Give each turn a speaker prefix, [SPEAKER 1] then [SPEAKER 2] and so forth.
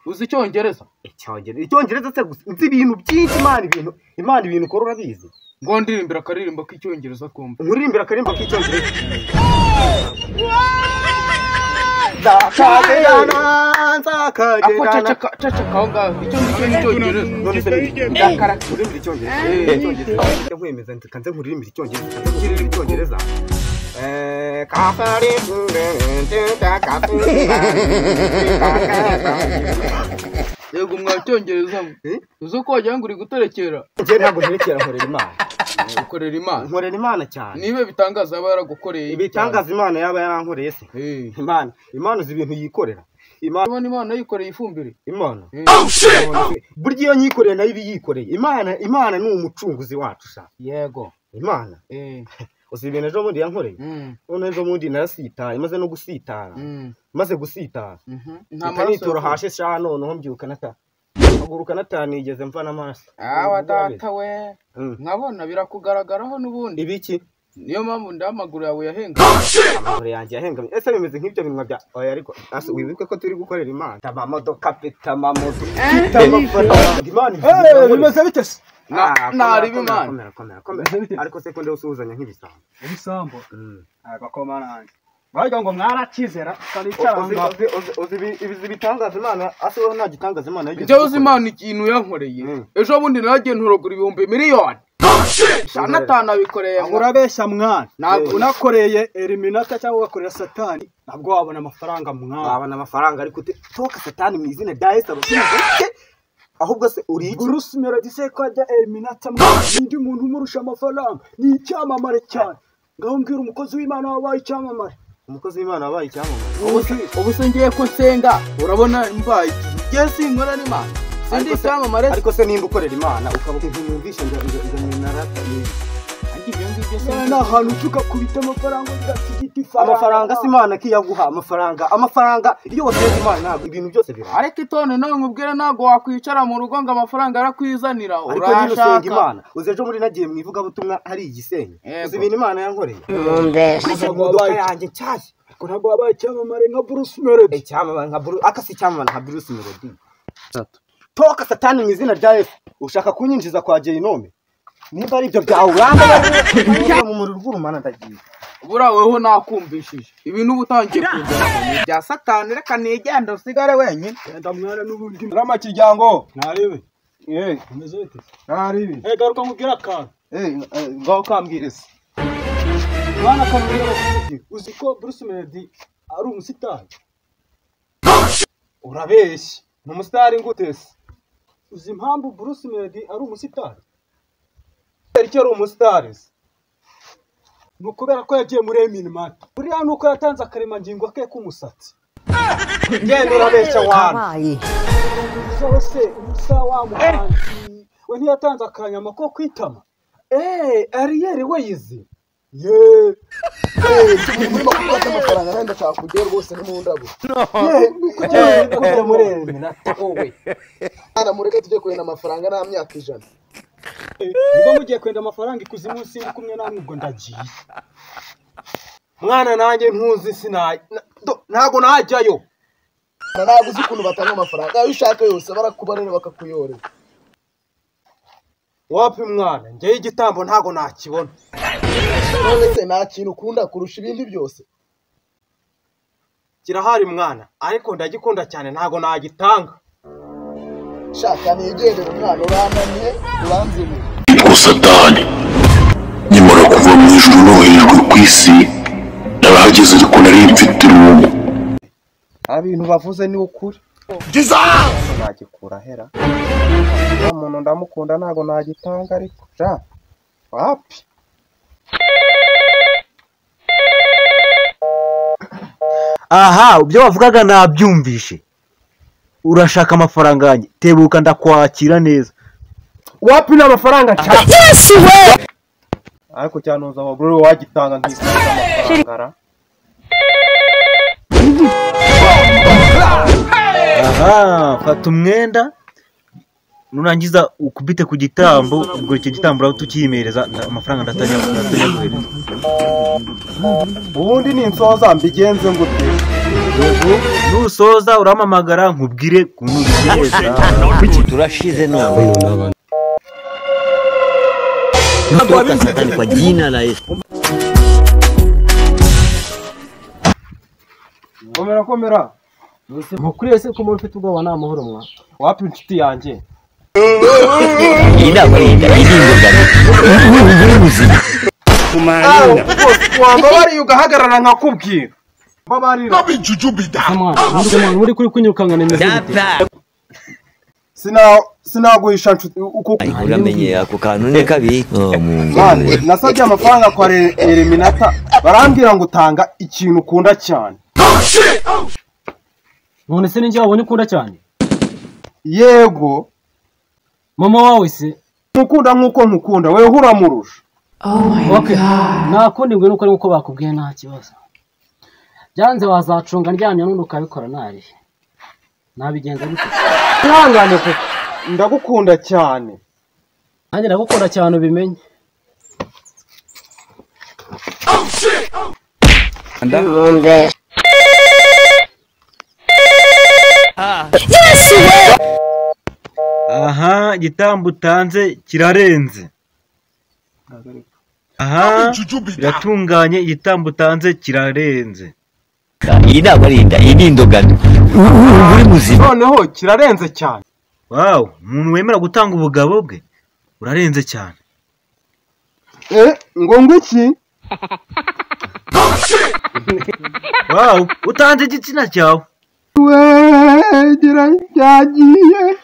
[SPEAKER 1] uzi icyongereza?
[SPEAKER 2] Icyongereza se gusa nzi ibintu byinshi Imana ibintu ukora urabizi.
[SPEAKER 1] Ngo ndirimbira akaririmbo k'icyongereza kumva.
[SPEAKER 2] Nkuririmbira akaririmbo k'icyongereza.
[SPEAKER 1] Cacaka aho ngaho icyo ngicyo ni icyongereza.
[SPEAKER 2] None se nkuririmbira icyongereza. Nkwemeza kanze nkuririmbira icyongereza.
[SPEAKER 1] Yego mwacyongereza uzo ko wagira ngo uri guterekera.
[SPEAKER 2] Nje ntabwo nterekera nkorera Imana.
[SPEAKER 1] Ukorera Imana.
[SPEAKER 2] Nkorera Imana cyane.
[SPEAKER 1] Nibe bitangaza yaba yaragukoreye.
[SPEAKER 2] Ibitangaza Imana yaba yarankoreye se. Imana uzi ibintu yikorera.
[SPEAKER 1] Imana yikoreye ifumbire.
[SPEAKER 2] Imana. Burya iyo nyikoreye nayo ibiyikoreye. Imana ni umucunguzi wacu sha.
[SPEAKER 1] Yego.
[SPEAKER 2] Imana. Uzi ibintu ejo bundi yankoreye. None ejo bundi narasitaye maze no gusitara. Maze gusitara. Nitoro hashe sha noneho mbyuka nata. Aguruka natanigeze mva n'amaso.
[SPEAKER 1] Wa data we. Nkabona birakugaragaraho nubundi.
[SPEAKER 2] Ibiki?
[SPEAKER 1] Niyo mpamvu ndamaguru yawe yahenga.
[SPEAKER 2] Amaguru yanjye yahengamye. Ese bimeze nk'ibyo bintu bya oya ariko wibuke ko turi gukorera Imana. Tamamodoka petamamodo. Imana.
[SPEAKER 1] Bimeze bite se? Naribe Imana.
[SPEAKER 2] Ariko se ko nde usuzanya nk'ibisambo.
[SPEAKER 1] Ibisambo. Agakoma nanjye. Bavuga ngo mwarakizera karicara ngaho.
[SPEAKER 2] Ibi bitangaza Imana aseho nta gitangaza Imana yigeze.
[SPEAKER 1] Cyo uzi Imana ikintu yankoreye. Ejo bundi naragiye nturogura ibihumbi miliyoni. Shanatana bikoreye.
[SPEAKER 3] Urabeshya mwana. Ntabwo unakoreye Eliminata cyangwa ugakorera Satani. Ntabwo wabona amafaranga mwana.
[SPEAKER 2] Wabona amafaranga ariko toka Satani mu izina rya Yesu abashinzwe. Ahubwo se uri iki?
[SPEAKER 3] Bruce Melody se ko ajya Eliminata mwana. Ndi umuntu umurusha amafaranga. Ni icyamamare cyane. Ngaho mbwira umukozi w'Imana wabaye icyamamare.
[SPEAKER 2] Umukozi w'Imana wabaye icyamamare.
[SPEAKER 1] Ubu se ngiye ko nsenga urabona mbaye. Yes nkora n'Imana. Sindi icyamamare.
[SPEAKER 2] Ariko se nimba ukorera Imana ukabuka ntumvisha ngo narata ni.
[SPEAKER 3] Na hantu tukakubita amafaranga ugatigita ifaranga.
[SPEAKER 2] Amafaranga si Imana kiyaguha amafaranga iyo wasenze Imana ntabwo ibintu byose bira.
[SPEAKER 1] Ariko itone nawe nkubwira ntabwo wakwicara mu rugo ngo amafaranga arakwizanira
[SPEAKER 2] urashaka Imana. Uzejo muri nagiye mwivuga butumwa hari igisenyi. Uzi ibintu Imana yankoreye. Imodoka yanjye cyashye.
[SPEAKER 3] Ariko ntabwo wabaye icyamamare nka Bruce Melody.
[SPEAKER 2] Icyamamare nka Bruce akasi icyamamare nka Bruce Melody. Toka Satani mu izina rya Yesu. Ushaka kunyinjiza kwa Jeinome. Niba ari ibyo byawe uranga mu muriro urumana ndagiye.
[SPEAKER 1] Buraweho nakumvishije. Ibintu ubutangiye kugera bya Satani reka nigenda usigare wenyine.
[SPEAKER 3] Enda mwana n'ubundi.
[SPEAKER 1] Rama kiryango.
[SPEAKER 3] Naribe.
[SPEAKER 1] Umeze bite? Naribe.
[SPEAKER 3] Garuka nkubwira akantu.
[SPEAKER 1] Ngaho kambwirese.
[SPEAKER 3] Mwana kambwira uzi ko Bruce Melody ari umusitari.
[SPEAKER 1] Urabeshya. Ni umusitari ngutese.
[SPEAKER 3] Uzi impamvu Bruce Melody ari umusitari?
[SPEAKER 1] Icyo ari umusitari.
[SPEAKER 3] Nukubera ko yagiye muri Eliminata. Buriya nuko yatanze akaremangingo ke k'umusatsi.
[SPEAKER 1] Ngende urabeshya wana.
[SPEAKER 3] Zose umusa wa muhanzi. We ntiyatanze akanyama ko kwitama.
[SPEAKER 2] Ariel we yizi.
[SPEAKER 1] Muri makuru y'amafaranga nenda nshaka kujya rwose ni mu ndabo.
[SPEAKER 2] Kujya muri Eliminata wowe.
[SPEAKER 1] Ana mureke tujye kwenda amafaranga na myaka 100.
[SPEAKER 3] Niba mugiye kwenda amafaranga ikuzimu sindi kumwe namwe ubwo ndagiye.
[SPEAKER 2] Mwana nanjye ntuzi sinaye. Ntago najyayo.
[SPEAKER 1] Ntabwo uzi kuntu batanga amafaranga. Ayo ushaka yose barakubarira bakakuyorera.
[SPEAKER 2] Wapi mwana? Ngiye igitambo ntago nakibona.
[SPEAKER 1] None se nta kintu ukunda kurusha ibindi byose.
[SPEAKER 2] Kirahari mwana, ariko ndagikunda cyane ntago nagitanga.
[SPEAKER 1] Shaka nigendera umwana urananiye uranzimye.
[SPEAKER 4] Ko Satani nyamara kuva mu ijuru no hejuru ku isi narahageze ariko nari mfite irungu.
[SPEAKER 2] Abintu bavuze ni ukuri. Nagikura hera. Umuntu ndamukunda ntago nagitanga ariko ja. Wapi?
[SPEAKER 5] Aha, ibyo wavugaga nabyumvishe. Urashaka amafaranga yanjye, tebuka ndakwakira neza.
[SPEAKER 2] Wapi n'amafaranga cyane?
[SPEAKER 5] Yes we.
[SPEAKER 2] Ariko cyanuza wa bro wagitanga nk'amafaranga.
[SPEAKER 5] Aha, fata umwenda nurangiza ukubite ku gitambo, ubwo icyo gitambo uraho tukiyimereza amafaranga ndatanyaguhereza.
[SPEAKER 3] ubundi ninsoza mbigenze ngute?
[SPEAKER 5] Nusoza uramamagara nkubwire kuntu bigenza.
[SPEAKER 6] Kuki turashize none? Natoka Satani kwa jina la Yesu.
[SPEAKER 3] Komera.
[SPEAKER 2] Mukuriye se ko muri ufite ubwoba nta mahoro mwa. Wapi inshuti yanjye?
[SPEAKER 6] Inabarinda idingogana. Uri muzima.
[SPEAKER 3] Kumarina. Wamba bari ugahagarara nkakubwira. Babarira.
[SPEAKER 2] Muri kuri kunyukanga nemeze.
[SPEAKER 3] Sinaguhisha nshuti uko
[SPEAKER 6] uramenye ako kantu ne kabi.
[SPEAKER 3] Mane nasabye amafaranga kwa Eliminata barambwira ngo utanga ikintu ukunda cyane.
[SPEAKER 2] None se ninjye wabonye ukunda cyane?
[SPEAKER 3] Yego.
[SPEAKER 2] Mama wawe se
[SPEAKER 3] mukunda nkuko nkukunda wewe huramurusha.
[SPEAKER 2] Okay. Nakundi ngwe nuko ari uko bakubwiye nta kibazo. Byanze wazacunga ndyamye n'undi ukabikora nari. Nabigenza gute?
[SPEAKER 3] Ihangane ko ndagukunda cyane.
[SPEAKER 2] Nanjye ndagukunda cyane ubimenye.
[SPEAKER 1] Ndabonde.
[SPEAKER 5] Aha, igitambo utanze kirarenze. Aha, biratunganye, igitambo utanze kirarenze.
[SPEAKER 6] Inabarinda idingogana. Uri muzima.
[SPEAKER 3] Noneho kirarenze cyane.
[SPEAKER 5] Wow, umuntu wemera gutanga ubugabo bwe urarenze cyane.
[SPEAKER 3] Ngo ngwiki?
[SPEAKER 5] Wow, utanze igitsina cyawe.
[SPEAKER 3] Gira cyagiye.